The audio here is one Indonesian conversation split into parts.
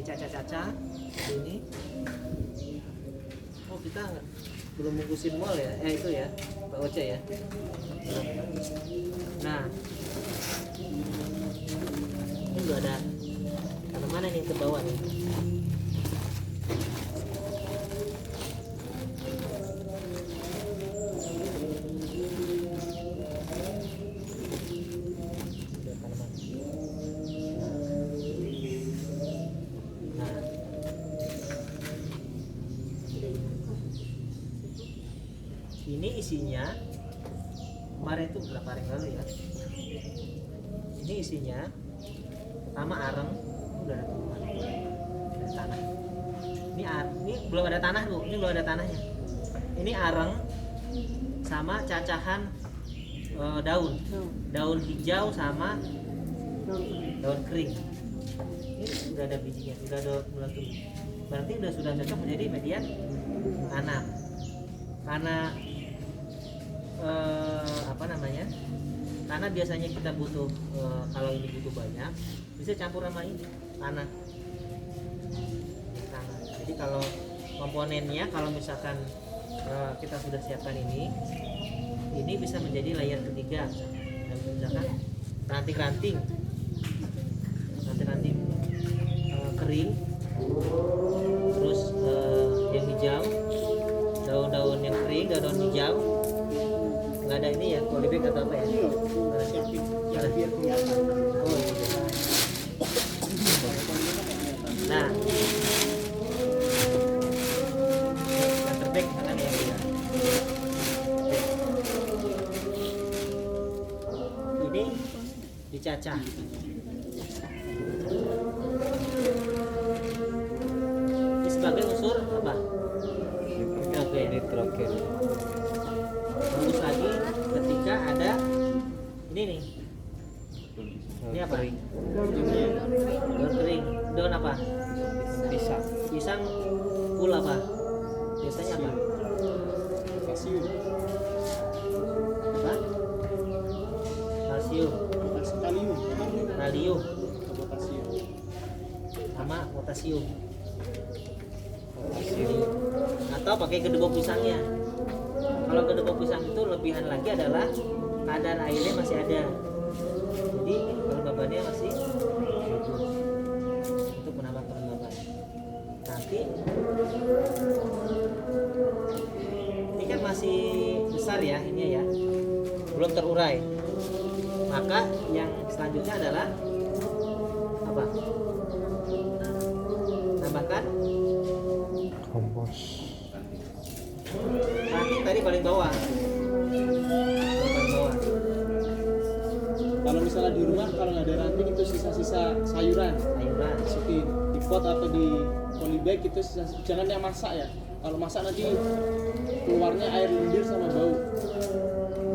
caca-caca ini. Oh, kita belum bungkusin mol ya? Itu ya, Pak Oce ya. Nah, ini udah ada tanaman nih ke bawah nih. Ini isinya kemarin itu berapa hari yang lalu ya, ini isinya pertama areng, udah ada tumbuhan, ada tanah. Ini belum ada tanah Bu, ini belum ada tanahnya. Ini areng sama cacahan daun hijau sama daun kering. Ini sudah ada bijinya, sudah ada mulai tumbuh. Berarti sudah cocok menjadi media tanam. Karena karena biasanya kita butuh kalau ini butuh banyak, bisa campur sama ini tanah. Jadi kalau komponennya, kalau misalkan kita sudah siapkan ini bisa menjadi layer ketiga. Dan misalkan ranting-ranting kering, terus yang hijau, daun-daun yang kering, daun hijau. Nggak ada ini ya, polybag atau apa ya? Biar kelihatan. Oh, iya. Nah, yang terbaik akan yang dia. Ini dicacah. Ini sebagai unsur apa? Nitrogen. Bagus lagi ketika ada ini nih. Ini apa? Daun kering. Daun apa? Pisang kul apa? Biasanya apa? Kalsium. Apa? Kalsium. Kalium. Sama potasium. Atau pakai kedua pisangnya. Kalau kedua pisang itu lebihan lagi adalah kadar airnya masih ada, jadi kelembabannya masih untuk menambah kelembaban. Nanti ini kan masih besar ya, ini ya belum terurai, maka yang selanjutnya adalah apa? Tambahkan kompos. ranting tadi paling bawah. Kalau misalnya di rumah kalau nggak ada ranting itu sisa-sisa sayuran masukin di pot atau di polybag, itu jangan yang masak ya. Kalau masak nanti keluarnya air lendir sama bau.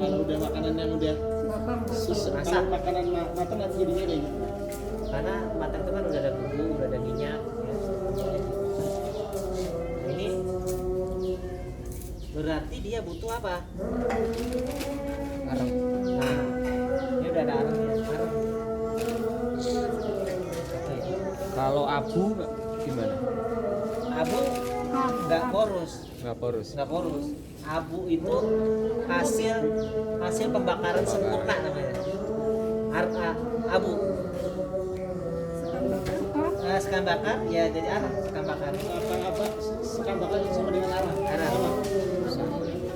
Kalau udah makanan yang udah Masak. makanan matang nanti jadinya kayak gitu. Karena matang itu kan udah ada bumbu, udah ada minyak ya. Ini berarti dia butuh apa? Areng. Nah, ini udah ada arengnya. Areng. Kalau abu gimana? Abu nggak porus. Nggak porus. Abu itu hasil pembakaran sempurna namanya. Abu. Sekam bakar ya jadi arang, sekam bakar. Sekam bakar itu sama dengan arang.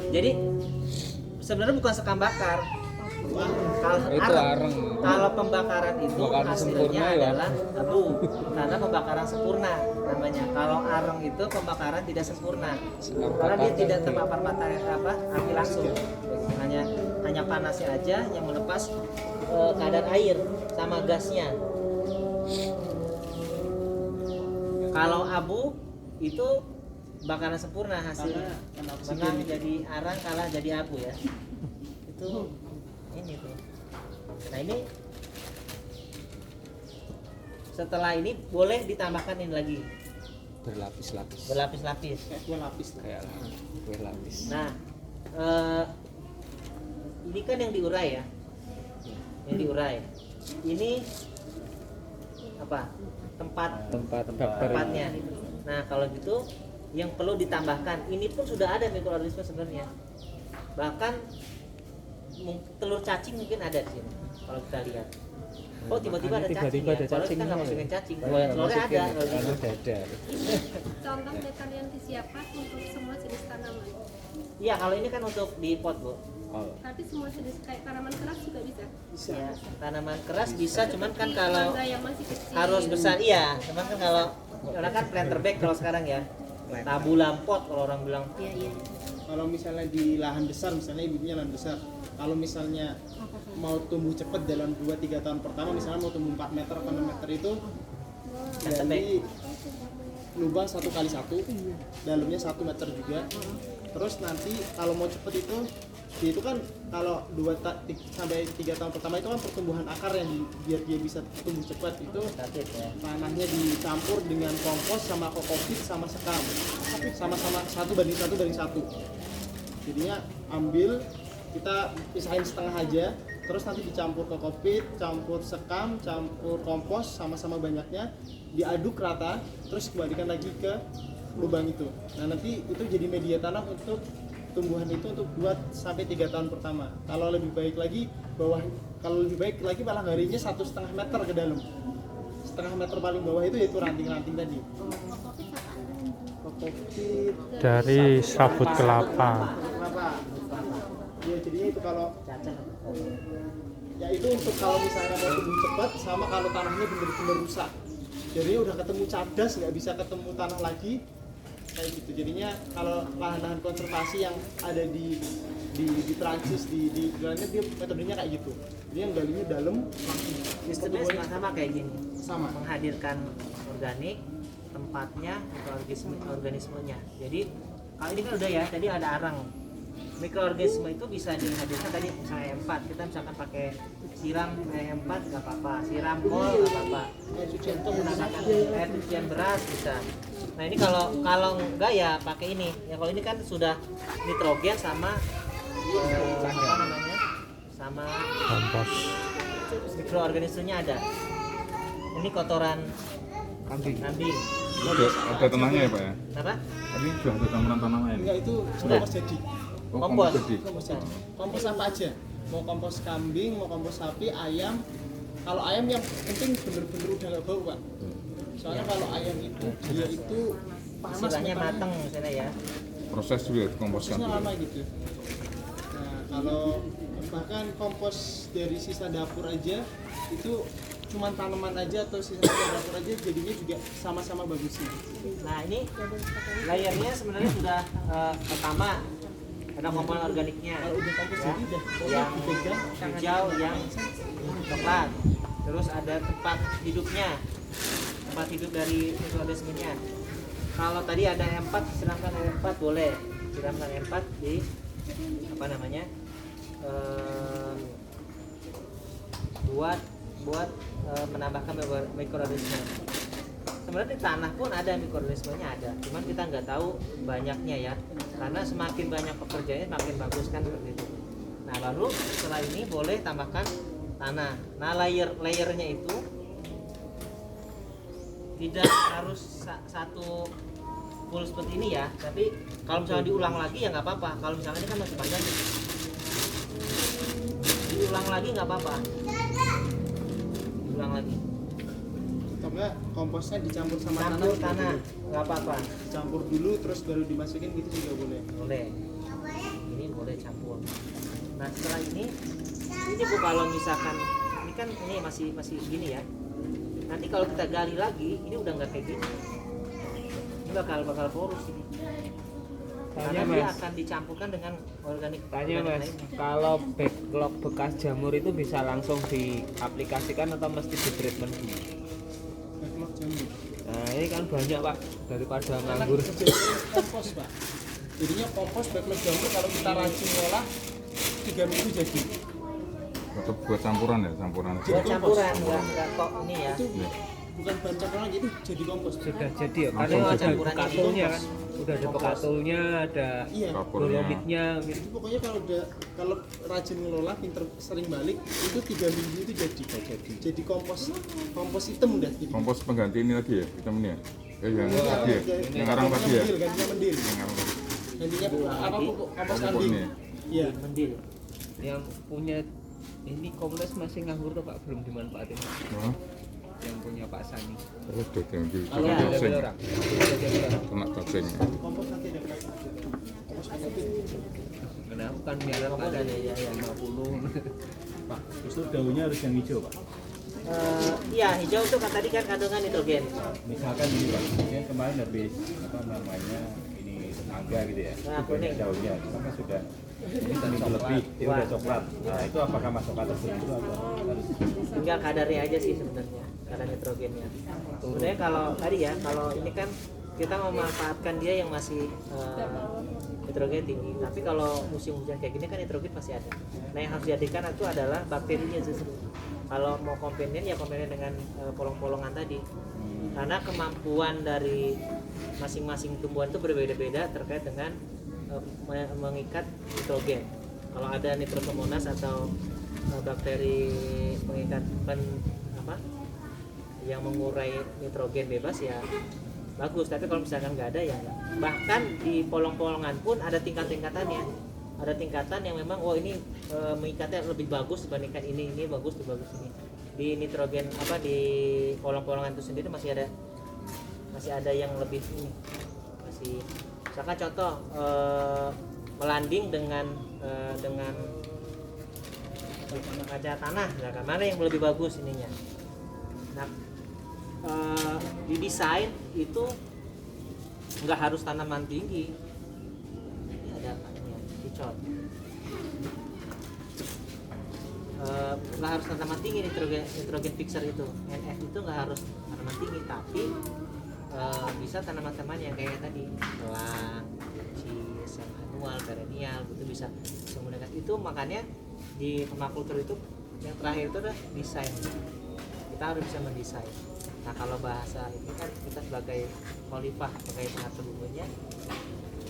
Jadi sebenarnya bukan sekam bakar. Itu areng. Kalau pembakaran itu Pembakaran hasilnya sempurna ya. adalah abu, karena pembakaran sempurna namanya. Kalau areng itu pembakaran tidak sempurna, karena dia tidak terpapar api langsung. Hanya panasnya aja yang melepas kadar air sama gasnya. Kalau abu itu bakaran sempurna hasilnya, menang jadi arang, kalah jadi abu ya. Itu ini tuh. Nah ini setelah ini boleh ditambahkan ini lagi Berlapis-lapis. berlapis-lapis. Kayak Kue lapis. Nah ini kan yang diurai ya, yang diurai. Ini apa tempat tempatnya. Nah kalau gitu yang perlu ditambahkan ini pun sudah ada mikroorganisme sebenarnya. Bahkan telur cacing mungkin ada di sini kalau kita lihat. Oh tiba-tiba ada cacing ya. Kalau kita nggak masukin cacing, telurnya ada. karena dadar. Contoh metal yang disiapkan untuk semua jenis tanaman. Iya kalau ini kan untuk di pot bu. Oh. Tapi semua jenis kayak tanaman keras juga bisa. Ya, tanaman keras bisa, cuman kan Seperti kalau mangga yang masih kecil. harus besar iya. Cuman kan kalau karena kan planter bag kalau sekarang ya. Tabulam pot kalau orang bilang. Iya. Kalau misalnya di lahan besar, misalnya ibunya lahan besar, kalau misalnya mau tumbuh cepat dalam 2-3 tahun pertama, misalnya mau tumbuh 4 meter atau 6 meter itu gali lubang 1 kali 1, dalamnya 1 meter juga. Terus nanti kalau mau cepet itu kan kalau 2-3 tahun pertama itu kan pertumbuhan akar yang biar dia bisa tumbuh cepat itu Sakit ya. tanahnya dicampur dengan kompos sama kokopit sama sekam sama-sama 1:1 jadinya ambil kita pisahin setengah aja terus nanti dicampur kokopit campur sekam campur kompos sama-sama banyaknya diaduk rata terus kembalikan lagi ke lubang itu. Nah nanti itu jadi media tanam untuk tumbuhan itu untuk 2-3 tahun pertama. Kalau lebih baik lagi kalau lebih baik lagi malah garinya 1,5 meter ke dalam. 1,5 meter paling bawah itu yaitu ranting-ranting tadi. Kokopit Dari sabut kelapa. Ya jadinya itu kalau Cacat. ya itu untuk kalau misalnya mau tumbuh cepat sama kalau tanahnya benar-benar rusak. Jadi udah ketemu cadas nggak bisa ketemu tanah lagi kayak gitu. Jadinya kalau lahan-lahan konservasi yang ada di Prancis di Belanda dia metodenya kayak gitu. Jadi yang galinya dalam langsung Sistemnya sama kayak gini. sama. Menghadirkan organik, tempatnya, mikroorganismenya. Jadi kalau ini kan udah ya, tadi ada arang. Mikroorganisme itu bisa dihadirkan tadi misalnya E4, kita misalkan pakai siram E4 nggak apa-apa, siram kol nggak apa-apa, untuk menambahkan air cucian beras bisa. Nah ini kalau enggak ya pakai ini. Ya kalau ini kan sudah nitrogen sama apa namanya, sama Kompos. mikroorganismenya ada. Ini kotoran Kambing. kambing. Ada tanahnya ya Pak ya? Apa? Tadi sudah ada campuran tanah lain. Enggak itu kompos jadi. Oh, Kompos. jadi. Kompos jadi. Kompos apa aja? Mau kompos kambing, mau kompos sapi, ayam. Kalau ayam yang penting bener-bener udah nggak bau Pak. Soalnya kalau ayam itu dia itu panas Istilahnya metalnya. mateng misalnya ya. Proses juga dikomposkan. Prosesnya lama gitu. Nah, kalau bahkan kompos dari sisa dapur aja itu cuman tanaman aja atau sisa dapur aja jadinya juga sama-sama bagusnya. Nah ini layernya sebenarnya sudah pertama ada komponen organiknya. Kalau udah kompos Ya, jadi udah yang dipegang hijau, yang coklat. Terus ada tempat hidupnya, tempat hidup dari mikroorganismenya. Kalau tadi ada E4, siramkan E4 boleh, siramkan E4 di apa namanya buat menambahkan mikroorganisme. Sebenarnya di tanah pun ada mikroorganismenya ada, cuman kita nggak tahu banyaknya ya, karena semakin banyak pekerjaannya makin bagus kan seperti itu. Nah baru setelah ini boleh tambahkan tanah. Nah layernya itu tidak harus satu full seperti ini ya, tapi kalau misalnya diulang lagi ya nggak apa-apa. Kalau misalnya ini kan masih panjang nih, diulang lagi nggak apa-apa, diulang lagi. atau enggak komposnya dicampur sama Campur juga tanah boleh. nggak apa-apa, Campur dulu terus baru dimasukin gitu juga boleh. boleh. Ini boleh campur. Nah setelah ini bu kalau misalkan ini kan ini masih gini ya. Nanti kalau kita gali lagi ini udah nggak kayak gini. Ini bakal porus ini. Karena Tanya, dia Mas. akan dicampurkan dengan organik. Tanya organik Mas, lainnya. kalau backlog bekas jamur itu bisa langsung diaplikasikan atau mesti di treatment dulu? Backlog jamur. Nah ini kan banyak Pak, daripada nganggur. Jadi kompos Pak. Jadinya kompos backlog jamur kalau kita rajin ngolah 3 minggu jadi. Tetap buat campuran ya, campuran. Buat campuran nggak kok ini ya. Itu Iya. bukan bahan campuran lagi, itu jadi kompos. Sudah jadi ya, karena Langsung ada jadi. bekatulnya kan, udah ada Kompos. bekatulnya, ada Iya. Kapurnya. dolomitnya gitu. Itu pokoknya kalau rajin ngelola, pinter sering balik, itu 3 minggu itu jadi kompos hitam udah. Jadi Kompos pengganti ini lagi ya, hitam ini ya? Yang tadi ya? Yang arang tadi ya? Gantinya mendil. Yang arang tadi. Gantinya apa pupuk kompos Pupuk kambing. ini. Iya. Mendil. Yang punya ini Komnas masih nganggur tuh Pak, belum dimanfaatin. Wah, Yang punya Pak Sani. udah diambil. Kalau Iya, Ada Dosing. berapa orang? Ada berapa orang? Kena dosingnya. Kompos nanti ada berapa? Kompos kambing. Kenapa kan miara ada ya 50. Pak, justru daunnya harus yang hijau, Pak. Iya, hijau itu kan tadi kan kandungan nitrogen. Misalkan ini, Pak, ini kemarin habis apa namanya ini semangga gitu ya. Nah, Itu banyak kuning. daunnya, maka sudah ini seminggu lebih, dia udah coklat. Nah, itu apakah masuk kategori itu atau harus Tinggal kadarnya aja sih sebenarnya, kadar nitrogennya. Sebenarnya kalau tadi ya, kalau ini kan kita memanfaatkan dia yang masih nitrogen tinggi. Tapi kalau musim hujan kayak gini kan nitrogen masih ada. Nah yang harus dijadikan itu adalah bakterinya justru. Kalau mau kompenen ya kompenen dengan polong-polongan tadi. Karena kemampuan dari masing-masing tumbuhan itu berbeda-beda terkait dengan mengikat nitrogen. Kalau ada Nitrosomonas atau bakteri pengikat yang mengurai nitrogen bebas ya bagus. Tapi kalau misalkan nggak ada ya nggak. Bahkan di polong-polongan pun ada tingkat-tingkatannya. Ada tingkatan yang memang ini mengikatnya lebih bagus dibandingkan ini bagus ini. Di nitrogen di polong-polongan itu sendiri masih ada yang lebih ini. Masih misalkan contoh melanding dengan kaca tanah, nah, mana yang lebih bagus ininya. Nah, di desain itu nggak harus tanaman tinggi. Ini ada apanya? Dicot. Nggak harus tanaman tinggi nitrogen fixer itu. NF itu nggak harus tanaman tinggi, tapi bisa tanaman-tanaman yang kayak tadi elang, cheese, yang annual, perennial itu bisa menggunakan itu. Makanya di permakultur itu yang terakhir itu adalah desain. Kita harus bisa mendesain. Nah kalau bahasa ini kan kita sebagai khalifah, sebagai pengatur bumbunya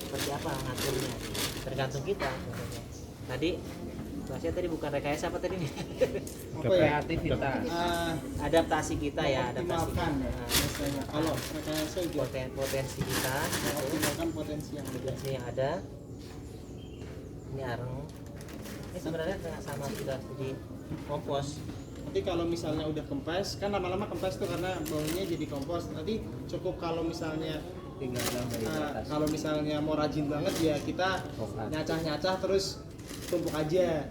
seperti apa ngaturnya tergantung kita sebenarnya. Tadi bahasanya tadi bukan rekayasa apa tadi nih? Apa ya? Kreativitas. Adaptasi kita ya, adaptasi Optimalkan kita. ya. Misalnya kalau rekayasa itu Potensi kita, optimalkan potensi yang ada. potensi yang ada. Ini areng. Ini sebenarnya sama sudah jadi kompos. Nanti kalau misalnya udah kempes, kan lama-lama kempes tuh karena baunya jadi kompos. Nanti cukup kalau misalnya Tinggal dari atas. kalau misalnya mau rajin banget ya kita nyacah-nyacah terus tumpuk aja.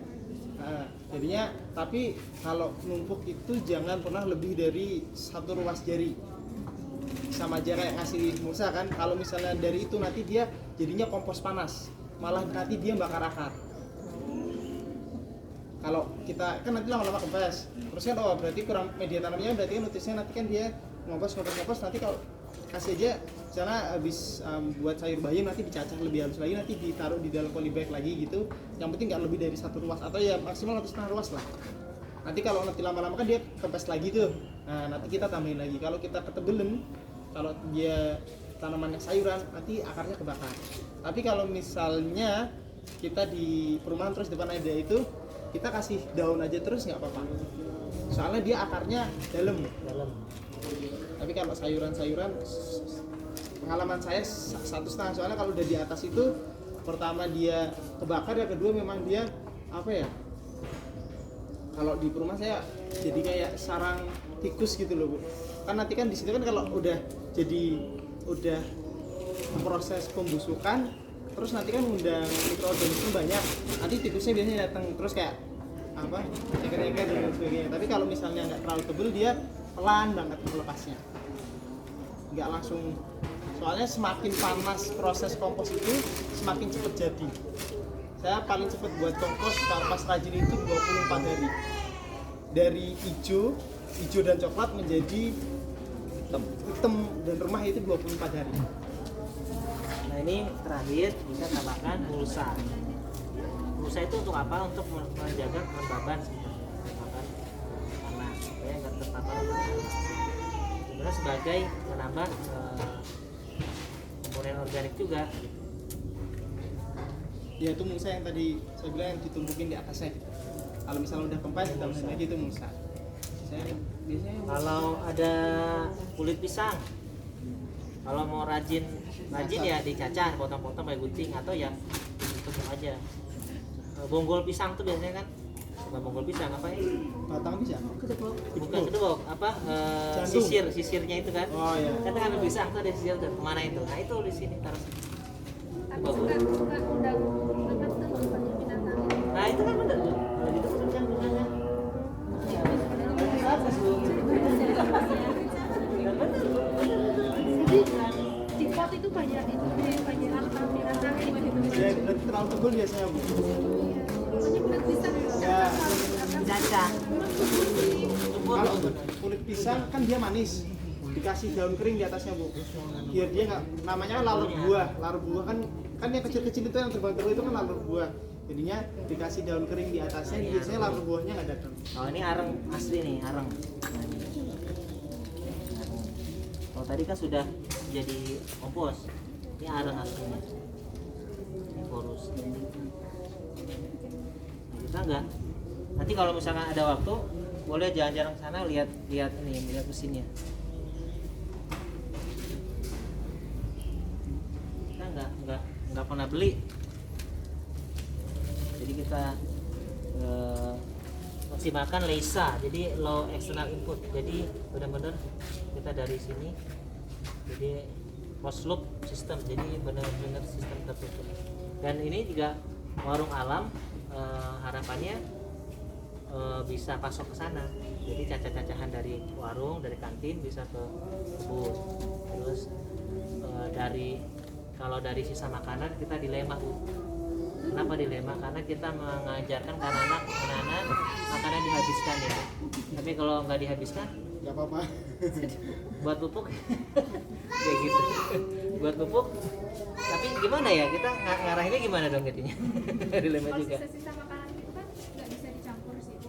Jadinya tapi kalau numpuk itu jangan pernah lebih dari 1 ruas jari. Sama aja kayak ngasih mulsa kan. Kalau misalnya dari itu nanti dia jadinya kompos panas. Malah nanti dia bakar akar. Kalau kita kan nanti lama-lama kempes, terus kan berarti kurang media tanamnya, berarti kan nutrisinya nanti kan dia ngompos nanti kalau kasih aja misalnya habis buat sayur bayam nanti dicacah lebih halus lagi, nanti ditaruh di dalam polybag lagi gitu. Yang penting nggak lebih dari 1 ruas atau ya maksimal 1,5 ruas lah. Nanti kalau nanti lama-lama kan dia kempes lagi tuh, nah nanti kita tambahin lagi. Kalau kita ketebelen, kalau dia tanamannya sayuran nanti akarnya kebakar. Tapi kalau misalnya kita di perumahan terus depan ada itu, kita kasih daun aja terus nggak apa-apa, soalnya dia akarnya dalam. Tapi kalau sayuran-sayuran, pengalaman saya 1,5, soalnya kalau udah di atas itu pertama dia kebakar, yang kedua memang dia apa ya, kalau di perumahan saya jadi kayak sarang tikus gitu loh Bu. Kan nanti kan di situ kan kalau udah proses pembusukan, terus nanti kan undang mikroorganisme banyak, nanti tikusnya biasanya datang terus kayak apa nyeker-nyeker dan sebagainya. Tapi kalau misalnya nggak terlalu tebel dia pelan banget melepasnya, nggak langsung. Soalnya semakin panas proses kompos itu semakin cepat jadi. Saya paling cepat buat kompos kalau pas rajin itu 24 hari. Dari hijau dan coklat menjadi hitam dan remah itu 24 hari. Nah ini terakhir bisa tambahkan pulsa. Pulsa itu untuk apa? Untuk menjaga kelembaban sebenarnya, kelembaban tanah supaya nggak terpapar oleh panas. sebagai menambah komponen organik juga. Ya itu mulsa yang tadi saya bilang yang ditumpukin di atasnya. Kalau misalnya udah kempes, tambahin lagi itu mulsa. Saya biasanya Kalau ada kulit pisang, kalau mau rajin ya dicacah, potong-potong kayak gunting atau ya tutup aja. Bonggol pisang tuh biasanya kan, bukan bonggol pisang apa ya? batang bisa. Bukan kedok, apa Jantung. sisirnya itu kan? Oh iya. Kan kan pisang tuh ada sisir tuh, kemana itu? Nah itu di sini taruh sini. Tapi suka undang apa tuh banyak binatang. Nah itu kan bener tuh. Kalau gitu kan bukannya. Bagus bu. Jadi di pot itu banyak itu banyak apa binatang gitu. Ya berarti terlalu tebal biasanya bu. Banyak kulit pisang Ya. Cacah. Kalau kulit pisang kan dia manis, dikasih daun kering di atasnya bu. Biar dia nggak, namanya kan laler buah. Laler buah kan yang kecil-kecil itu yang terbang-terbang itu kan laler buah. Jadinya dikasih daun kering di atasnya, biasanya laler buahnya nggak datang. Oh ini areng asli nih, areng. Nah, ini. Oh tadi kan sudah jadi kompos. Ini areng aslinya. Ini porus. Nah, kita enggak. Nanti kalau misalkan ada waktu, boleh jalan-jalan ke sana lihat mesinnya. Kita enggak pernah beli. Jadi kita maksimalkan LEISA, jadi low external input. Jadi benar-benar kita dari sini, jadi closed loop system, jadi benar-benar sistem tertutup. Dan ini juga warung alam, harapannya bisa pasok ke sana. Jadi cacah-cacahan dari warung, dari kantin bisa ke kebun. Terus kalau dari sisa makanan kita dilema. Kenapa dilema? Karena kita mengajarkan ke anak-anak makanan dihabiskan ya. Tapi kalau nggak dihabiskan, Nggak apa-apa. buat pupuk, kayak gitu. Buat pupuk. Tapi gimana ya? Kita ngarahinnya gimana dong jadinya? Dilema juga.